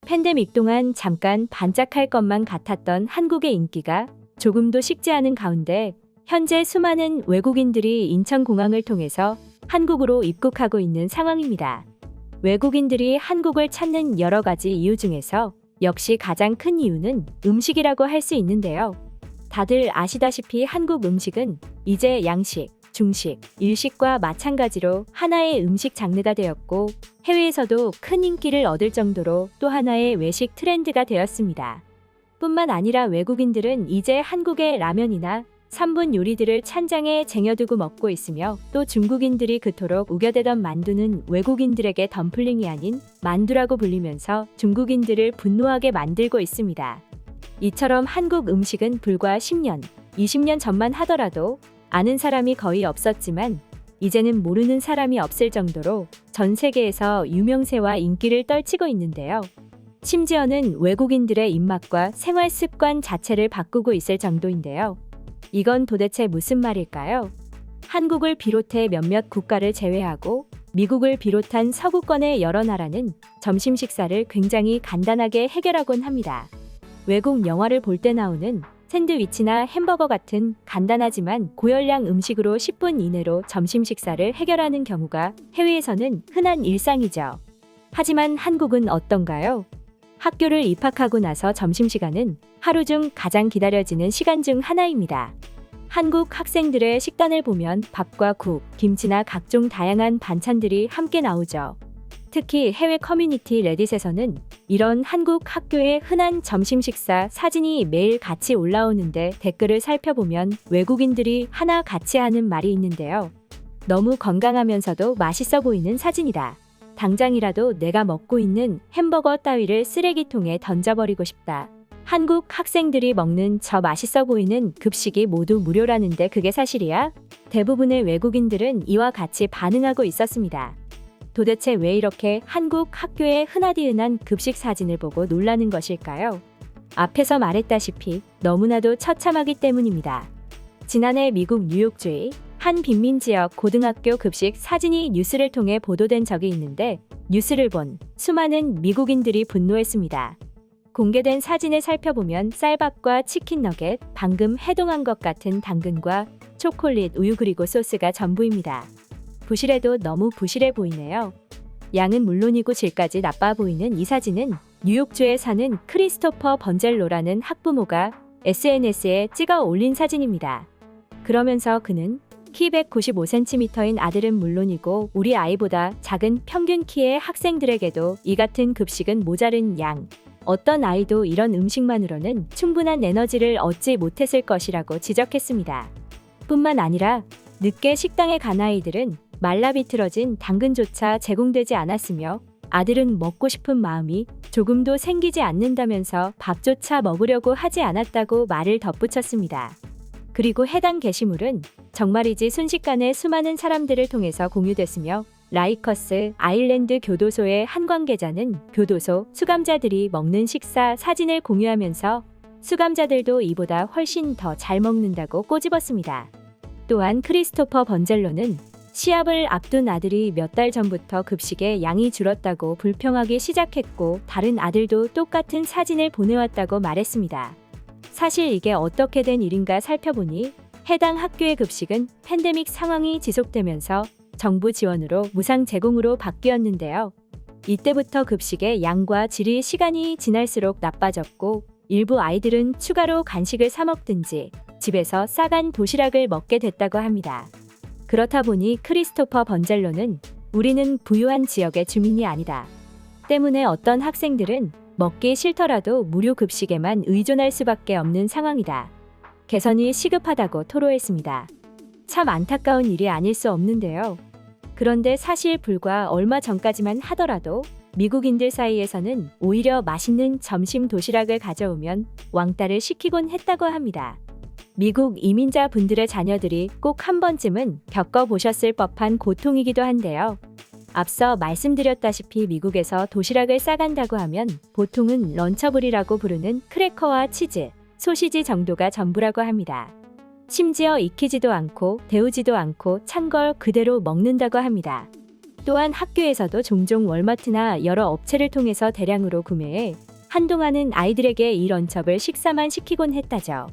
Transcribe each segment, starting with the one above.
팬데믹 동안 잠깐 반짝할 것만 같았던 한국의 인기가 조금도 식지 않은 가운데 현재 수많은 외국인들이 인천공항을 통해서 한국으로 입국하고 있는 상황입니다. 외국인들이 한국을 찾는 여러 가지 이유 중에서 역시 가장 큰 이유는 음식이라고 할 수 있는데요. 다들 아시다시피 한국 음식은 이제 양식, 중식, 일식과 마찬가지로 하나의 음식 장르가 되었고 해외에서도 큰 인기를 얻을 정도로 또 하나의 외식 트렌드가 되었습니다. 뿐만 아니라 외국인들은 이제 한국의 라면이나 3분 요리들을 찬장에 쟁여두고 먹고 있으며 또 중국인들이 그토록 우겨대던 만두는 외국인들에게 덤플링이 아닌 만두라고 불리면서 중국인들을 분노하게 만들고 있습니다. 이처럼 한국 음식은 불과 10년, 20년 전만 하더라도 아는 사람이 거의 없었지만 이제는 모르는 사람이 없을 정도로 전 세계에서 유명세와 인기를 떨치고 있는데요. 심지어는 외국인들의 입맛과 생활 습관 자체를 바꾸고 있을 정도인데요. 이건 도대체 무슨 말일까요? 한국을 비롯해 몇몇 국가를 제외하고 미국을 비롯한 서구권의 여러 나라는 점심 식사를 굉장히 간단하게 해결하곤 합니다. 외국 영화를 볼 때 나오는 샌드위치나 햄버거 같은 간단하지만 고열량 음식으로 10분 이내로 점심 식사를 해결하는 경우가 해외에서는 흔한 일상이죠. 하지만 한국은 어떤가요? 학교를 입학하고 나서 점심시간은 하루 중 가장 기다려지는 시간 중 하나입니다. 한국 학생들의 식단을 보면 밥과 국, 김치나 각종 다양한 반찬들이 함께 나오죠. 특히 해외 커뮤니티 레딧에서는 이런 한국 학교의 흔한 점심 식사 사진이 매일 같이 올라오는데 댓글을 살펴보면 외국인들이 하나 같이 하는 말이 있는데요. 너무 건강하면서도 맛있어 보이는 사진이다. 당장이라도 내가 먹고 있는 햄버거 따위를 쓰레기통에 던져버리고 싶다. 한국 학생들이 먹는 저 맛있어 보이는 급식이 모두 무료라는데 그게 사실이야? 대부분의 외국인들은 이와 같이 반응하고 있었습니다. 도대체 왜 이렇게 한국 학교의 흔하디흔한 급식 사진을 보고 놀라는 것일까요? 앞에서 말했다시피 너무나도 처참하기 때문입니다. 지난해 미국 뉴욕주의 한 빈민지역 고등학교 급식 사진이 뉴스를 통해 보도된 적이 있는데 뉴스를 본 수많은 미국인들이 분노했습니다. 공개된 사진을 살펴보면 쌀밥과 치킨 너겟, 방금 해동한 것 같은 당근과 초콜릿, 우유 그리고 소스가 전부입니다. 부실해도 너무 부실해 보이네요. 양은 물론이고 질까지 나빠 보이는 이 사진은 뉴욕주에 사는 크리스토퍼 번젤로라는 학부모가 SNS에 찍어 올린 사진입니다. 그러면서 그는 키 195cm인 아들은 물론이고 우리 아이보다 작은 평균 키의 학생들에게도 이 같은 급식은 모자른 양. 어떤 아이도 이런 음식만으로는 충분한 에너지를 얻지 못했을 것이라고 지적했습니다. 뿐만 아니라 늦게 식당에 간 아이들은 말라 비틀어진 당근조차 제공되지 않았으며 아들은 먹고 싶은 마음이 조금도 생기지 않는다면서 밥조차 먹으려고 하지 않았다고 말을 덧붙였습니다. 그리고 해당 게시물은 정말이지 순식간에 수많은 사람들을 통해서 공유됐으며 라이커스 아일랜드 교도소의 한 관계자는 교도소 수감자들이 먹는 식사 사진을 공유하면서 수감자들도 이보다 훨씬 더 잘 먹는다고 꼬집었습니다. 또한 크리스토퍼 번젤로는 시합을 앞둔 아들이 몇 달 전부터 급식의 양이 줄었다고 불평하기 시작했고 다른 아들도 똑같은 사진을 보내왔다고 말했습니다. 사실 이게 어떻게 된 일인가 살펴보니 해당 학교의 급식은 팬데믹 상황이 지속되면서 정부 지원으로 무상 제공으로 바뀌었는데요. 이때부터 급식의 양과 질이 시간이 지날수록 나빠졌고 일부 아이들은 추가로 간식을 사 먹든지 집에서 싸간 도시락을 먹게 됐다고 합니다. 그렇다 보니 크리스토퍼 번젤로는 우리는 부유한 지역의 주민이 아니다. 때문에 어떤 학생들은 먹기 싫더라도 무료 급식에만 의존할 수밖에 없는 상황이다. 개선이 시급하다고 토로했습니다. 참 안타까운 일이 아닐 수 없는데요. 그런데 사실 불과 얼마 전까지만 하더라도 미국인들 사이에서는 오히려 맛있는 점심 도시락을 가져오면 왕따를 시키곤 했다고 합니다. 미국 이민자 분들의 자녀들이 꼭 한 번쯤은 겪어보셨을 법한 고통이기도 한데요. 앞서 말씀드렸다시피 미국에서 도시락을 싸간다고 하면 보통은 런처블이라고 부르는 크래커와 치즈, 소시지 정도가 전부라고 합니다. 심지어 익히지도 않고 데우지도 않고 찬 걸 그대로 먹는다고 합니다. 또한 학교에서도 종종 월마트나 여러 업체를 통해서 대량으로 구매해 한동안은 아이들에게 이런 첩을 식사만 시키곤 했다죠.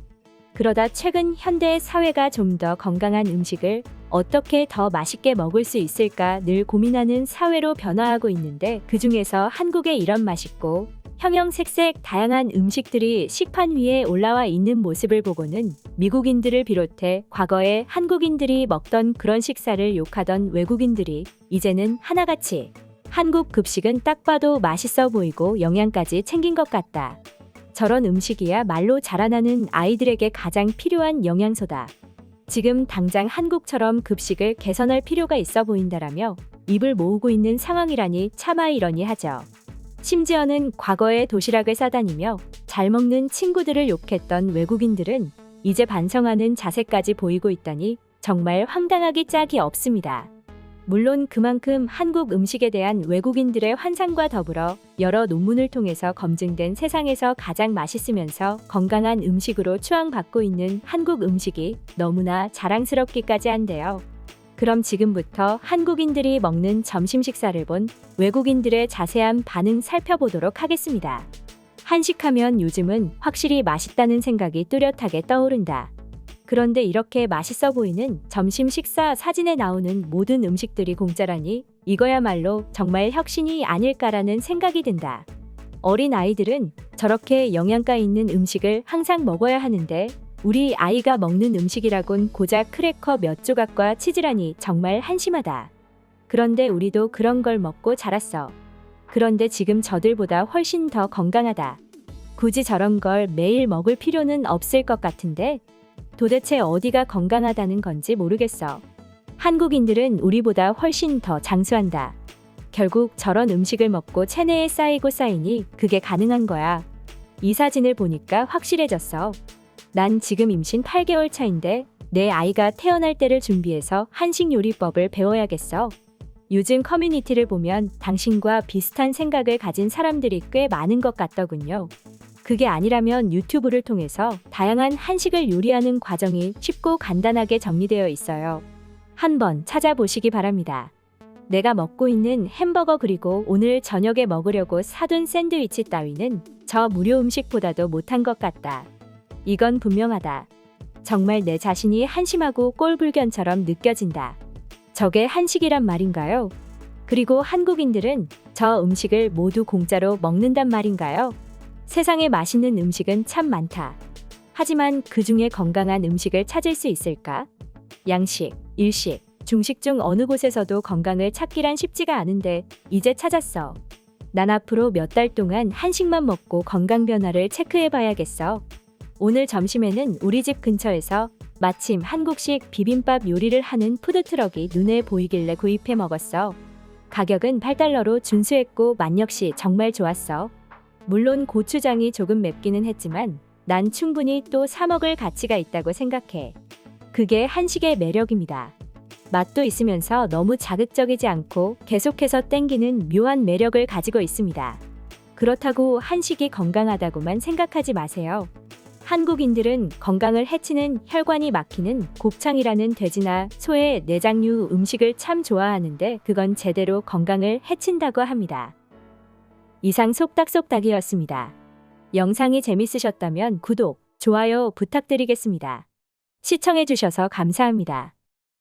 그러다 최근 현대 사회가 좀 더 건강한 음식을 어떻게 더 맛있게 먹을 수 있을까 늘 고민하는 사회로 변화하고 있는데, 그중에서 한국의 이런 맛있고 형형색색 다양한 음식들이 식판 위에 올라와 있는 모습을 보고는 미국인들을 비롯해 과거에 한국인들이 먹던 그런 식사를 욕하던 외국인들이 이제는 하나같이 한국 급식은 딱 봐도 맛있어 보이고 영양까지 챙긴 것 같다. 저런 음식이야 말로 자라나는 아이들에게 가장 필요한 영양소다. 지금 당장 한국처럼 급식을 개선할 필요가 있어 보인다라며 입을 모으고 있는 상황이라니 참 아이러니하죠. 심지어는 과거에 도시락을 싸다니며 잘 먹는 친구들을 욕했던 외국인들은 이제 반성하는 자세까지 보이고 있다니 정말 황당하기 짝이 없습니다. 물론 그만큼 한국 음식에 대한 외국인들의 환상과 더불어 여러 논문을 통해서 검증된 세상에서 가장 맛있으면서 건강한 음식으로 추앙받고 있는 한국 음식이 너무나 자랑스럽기까지 한데요. 그럼 지금부터 한국인들이 먹는 점심 식사를 본 외국인들의 자세한 반응 살펴보도록 하겠습니다. 한식하면 요즘은 확실히 맛있다는 생각이 뚜렷하게 떠오른다. 그런데 이렇게 맛있어 보이는 점심 식사 사진에 나오는 모든 음식들이 공짜라니 이거야말로 정말 혁신이 아닐까라는 생각이 든다. 어린 아이들은 저렇게 영양가 있는 음식을 항상 먹어야 하는데 우리 아이가 먹는 음식이라곤 고작 크래커 몇 조각과 치즈라니 정말 한심하다. 그런데 우리도 그런 걸 먹고 자랐어. 그런데 지금 저들보다 훨씬 더 건강하다. 굳이 저런 걸 매일 먹을 필요는 없을 것 같은데 도대체 어디가 건강하다는 건지 모르겠어. 한국인들은 우리보다 훨씬 더 장수한다. 결국 저런 음식을 먹고 체내에 쌓이고 쌓이니 그게 가능한 거야. 이 사진을 보니까 확실해졌어. 난 지금 임신 8개월 차인데 내 아이가 태어날 때를 준비해서 한식 요리법을 배워야겠어. 요즘 커뮤니티를 보면 당신과 비슷한 생각을 가진 사람들이 꽤 많은 것 같더군요. 그게 아니라면 유튜브를 통해서 다양한 한식을 요리하는 과정이 쉽고 간단하게 정리되어 있어요. 한번 찾아보시기 바랍니다. 내가 먹고 있는 햄버거 그리고 오늘 저녁에 먹으려고 사둔 샌드위치 따위는 저 무료 음식보다도 못한 것 같다. 이건 분명하다. 정말 내 자신이 한심하고 꼴불견처럼 느껴진다. 저게 한식이란 말인가요? 그리고 한국인들은 저 음식을 모두 공짜로 먹는단 말인가요? 세상에 맛있는 음식은 참 많다. 하지만 그 중에 건강한 음식을 찾을 수 있을까? 양식, 일식, 중식 중 어느 곳에서도 건강을 찾기란 쉽지가 않은데 이제 찾았어. 난 앞으로 몇 달 동안 한식만 먹고 건강 변화를 체크해봐야겠어. 오늘 점심에는 우리 집 근처에서 마침 한국식 비빔밥 요리를 하는 푸드트럭이 눈에 보이길래 구입해 먹었어. 가격은 8달러로 준수했고 맛 역시 정말 좋았어. 물론 고추장이 조금 맵기는 했지만 난 충분히 또 사 먹을 가치가 있다고 생각해. 그게 한식의 매력입니다. 맛도 있으면서 너무 자극적이지 않고 계속해서 땡기는 묘한 매력을 가지고 있습니다. 그렇다고 한식이 건강하다고만 생각하지 마세요. 한국인들은 건강을 해치는 혈관이 막히는 곱창이라는 돼지나 소의 내장류 음식을 참 좋아하는데 그건 제대로 건강을 해친다고 합니다. 이상 속닥속닥이었습니다. 영상이 재밌으셨다면 구독, 좋아요 부탁드리겠습니다. 시청해주셔서 감사합니다.